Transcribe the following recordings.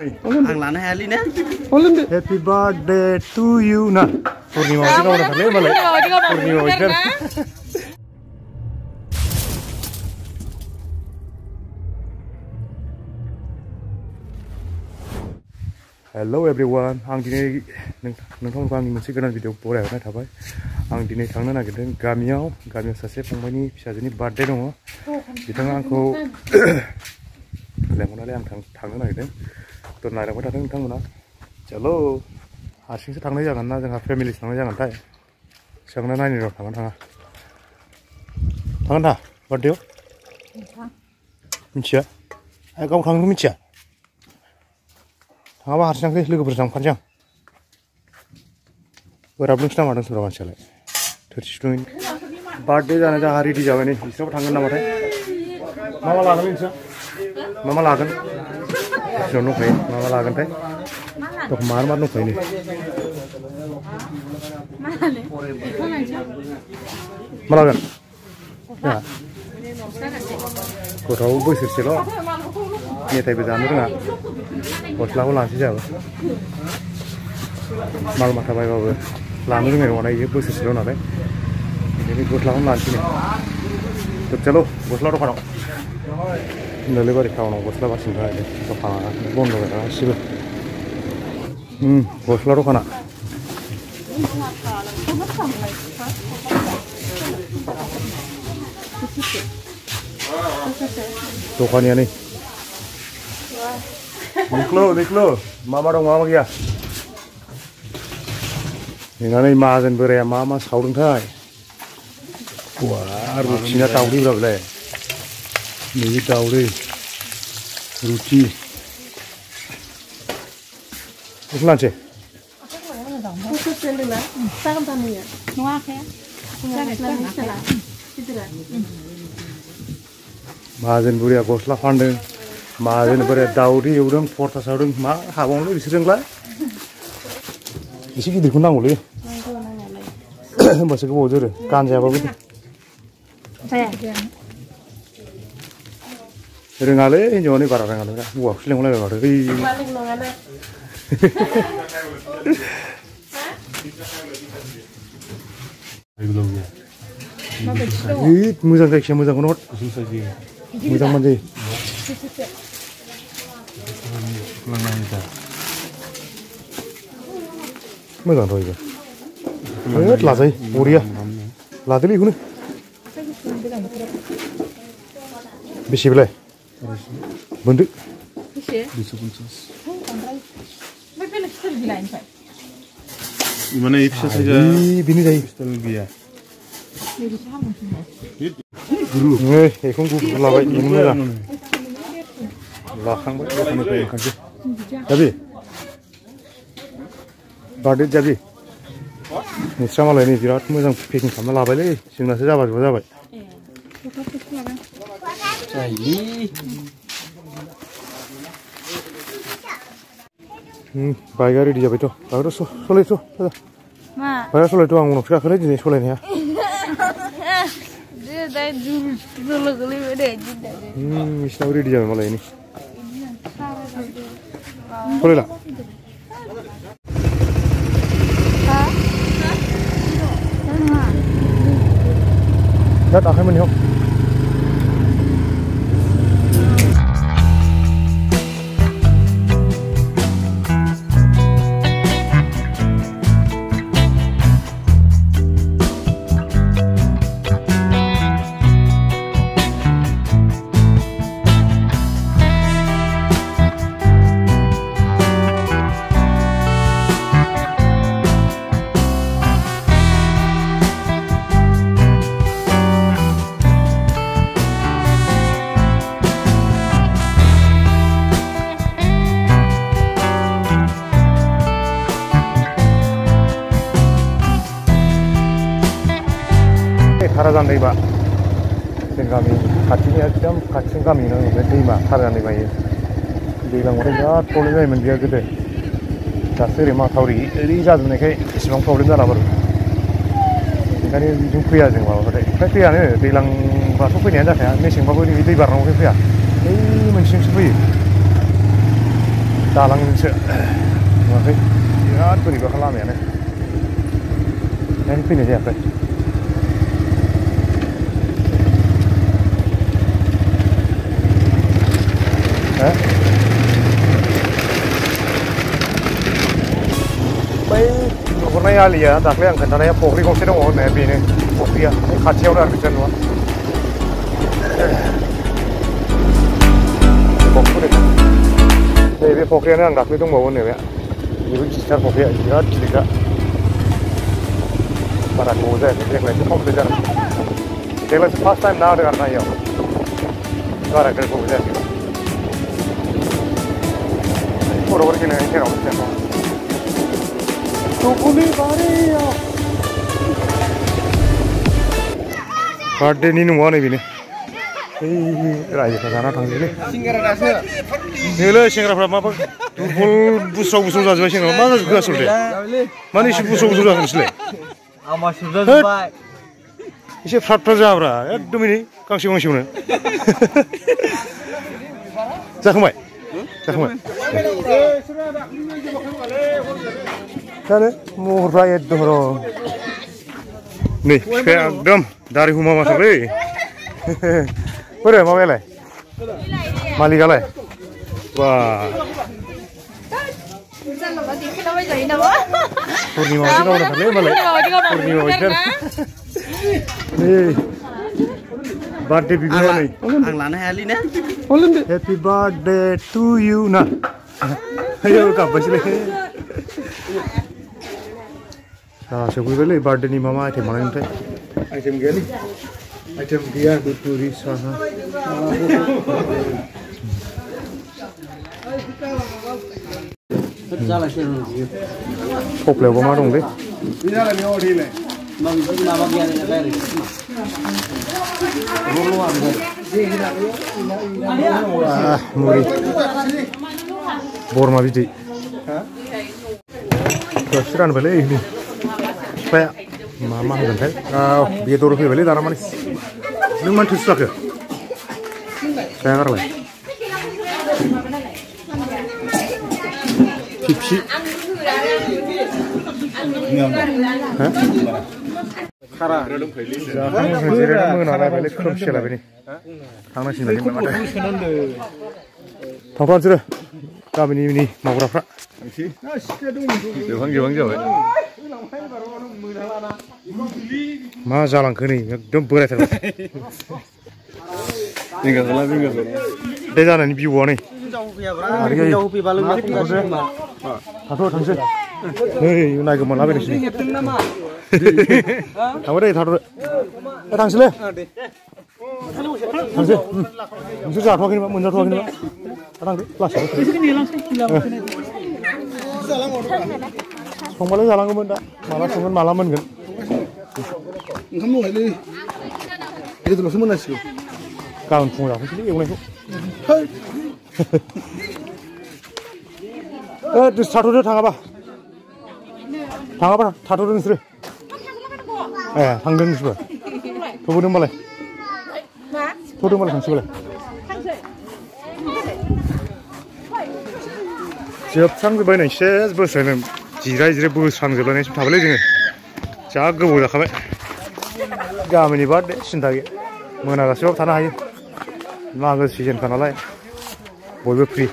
Ang lana hali na. Happy birthday to you na. Purnima sih kamu nak leh malay. Purnima wajar. Hello everyone. Ang dini nongtong kami masih kena video boleh na thabai. Ang dini thangna nagideng gamiau sase pengmani pisajani birthday dong. Bitanga angko lemona le ang thangna nagideng. तो नायरांबाय थादों नोंथांमोना चलो हारसिंसो थांनाय जागोन ना जोंहा family थांनाय जागोनथाय सोंना नायनो र' थांगोन थाङा बार्थडेआव मिथिया गाव थांनो मिथिया थाङाबा हारसिं थांसै लोगोफोरजों थांफानोसै आं बोराब लोंसो ना मादों सोरबा मानसियालाय थोरसि सुनायनि बार्थडे जानो जोंहा रेडि जाबाय नै बिसोरबो थांगोन नामाथाय मा मा लागोन नोंसोर मा मा लागोन Sudah nunggu, mama lagan teh. Tok mar nunggu ini. Malagan. Ya. Kau tahu boy sirlo. Ini tapi jangan tu nggak. Kau selalu lansi jauh. Mal mata bayi bawa. Lalu ni mana ini boy sirlo nanti. Ini kau selalu lansi ni. Tu calo, kau selalu kau Nale bari kawan gosla basin dah ini, so kana bondo kan sih. Gosla ro kana. Tuh kan ya nih. Niklo, mama dong mama kia. Ini kan mazen berea mama saudeng thai. Wah, rusinya tahu di berapa le? Ini tahu deh, ruci. Apa sih? Mazen buria gosla funding, mazen buria daudi udang porta saudeng mah habang lu disering lah. Isi kita kunang boleh. Masih kau bocor, kan siapa begitu? Saya. Rengale, ini jauh ni parah rengale. Wah, seleng mulai parah. Ih, muzang kayak muzang konot. Muzang mana? Muzang tu itu. Eh, lazai, muria. Lazai ni guna. Bisi belai. Bentuk. Gimana itu saja? Bini dah. Guru. Ekong guru lawai ini mana? Lakang boleh kamu kau yang kerja. Jadi, birthday jadi. Nisra malah ini jirat muzang packing sama lawai le. Singna saja baca. Ini. Bayar di jawab itu. Baru soleh tu. Bayar soleh tu anggun. Sekarang kena jenis soleh ni ya. Dia dah dulu kali beda jadi. Mesti di jawab malah ini. Soleh lah. Dah akhir mana? Karajan दैमा जों गामि खाथिनि एकदम खाथिनि गामिनो बे दैमा Karajan दैमा दैलांआवथ' बिराद problem जायोमोन बेयो गोदो दासो ओरै माथावरि ओरै जाजोबनायखाय एसेबां प्रब्लेम जाला बारु ओंखायनो बिजों फैया जों माबाबाथाय फ्राय फैयानो दैलांबाथ' फैनायानो जाखाया मेसेंबाबो दै बारनांगौखाय फैया बै मोनसेजोंसो फैयो दालांजोंसो नुवाखै बिराद बोरैबाखा लामायानो ओंखायनो फैनाय जायाखै बै नुहुरनाय आलिया दाख्लै आं खोन्थानाया फख्रि गंसे दङ होननाया बेनो फख्रिया खाथियावनो आरो बिसोर नङा नैबे फख्रियानो आं दाख्लै दंबावो नैबे बेबो गिदिरथार फख्रिया बिराद गिदिरखा बारा गोबाव जायाखै देग्लायसो कमप्लिट जादों देग्लायसो फार्स्ट टाइम ना होदों आरो ना इयाव बारा गोबाव जायाखै गथ'फोर गेलेनायनि सेरावनो जेनेबा दुब्लि बारियाव बार्थडेनि नङा नै बेनो रायजोफ्रा जाना थांजोलै नैलै सेंग्राफ्रा माबा दुरबल बुस्राव बुस्राव जाजोब्बाय सेंग्रा मा जाजोबखो आसलथे मानो एसे बुस्राव बुस्राव जागोन नोंसोरलाय एसे फ्रात फ्रात जाब्रा एकदमै गांसे गांसेयावनो जाखांबाय जाखांबाय जानो महरफ्रा एकदम र' नै बिफाया एकदम दारि हुमा माथारलै बोरो माबायालाय मालिकालाय बा पुर्निमा बायदि गावनाथारलै मालाय पुर्निमा बायदिथार नै बार्थडे बिबारा नै आं लानो हायालै ना हेपि बार्थडे टु इउ ना आयौ गाबबायसोलै सफैबायलै बार्थडेनि मा मा आइटेम बानायनोथाय आइटेम गैयालै आइटेम गैया पुरि साहा थफ्लायावबो मा दंलै मुरि बोरमा बिदै थोरसि रानबायलै बिफाया मा मा होगोनथाय बेदर फैबायलै दाना माने नों मानो थोरसि लाखो फिफाया गारबाय फिफसि जिरायना मोनालायबायलै खोमसिलायबाय नै थांनांसिगोन थांथ'आ नोंसोरो गामिनि मावग्राफ्रा जोबहां जाबाय मा जालांखो नै एकदम बोरायथारबाय बे जानायनि बिब'आ नै थांसै नै नायगोमालाबायनोसै थांबाय दे थाथ'दो थांसैलै थांसै नोंसोर जाथ'वाखैनोबा मोनजाथ'वाखैनोबा थांदो लासै संबालाय जालांगौमोन दा माला संगोन माला मोनगोन ओंखाम दंहायलै बेदरल'सो मोनांसिगौ गाबोन फुङाव जाफैसैलै एवनायखौ थाथ'दो थाङाबा थाथ'दो नोंसोरो ए थांदों नोंसोरबो थ'बोदों होनबालाय थांसैबालाय जोबस्रांजोब्बाय नै सेस बोसोरानो जिराय बोस्रांजोबलायनायसिम थाबायलै जोङो जा गोबाव जाखाबाय गामिनि बार्थडे सिन्था गैया मोनागासेबाबो थानो हायो मागो सिजोनखा नालाय बयबो फ्रि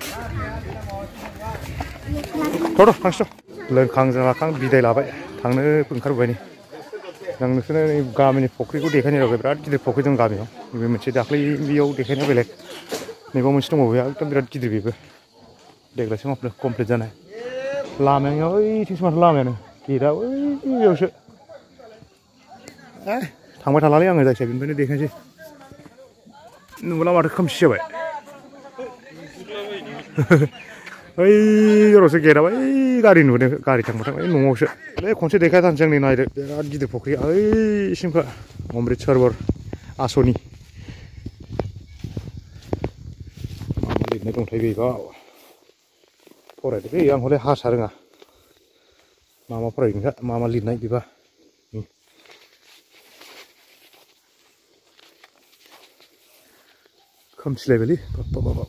थ' थांसै लोंखां जाखां बिदाय लाबाय थांनो ओंखारबोबाय नै आं नोंसोरनो गामिनि फख्रिखौ देखायनो रावबाय बिराद गिदिर फख्रि दं गामियाव नैबे मोनसे दाख्लै बेयाव देखायनाय बेलेग नैबाव मोनसे दङ बेहा एकदम बिराद गिदिर बेबो देग्लायसो कमप्लिट जानाय लामाया ओइथिंसो माथो लामायानो गेटआ बैयावसो थांबाय थालालै आङो जायखिजाया बेनिफ्रायनो देखायनोसै नुब्ला माथो खोमसि जाबाय ओइ जरावसो गेटआ बै गारि नुदों गारि थांबाथाय ओइ न'आवसो बे खनसे देखायथारनोसै आं नै नायदो बिराद गिदिर फख्रि ओइसिमखा अमृत सरोवर आसनि मा मा लिरनाय दंथाय बेयाव फरायदोलै आं हले हारसा रोङा मा फरायदों मा लिरनाय बेबा खोमसिलायबायलै बाब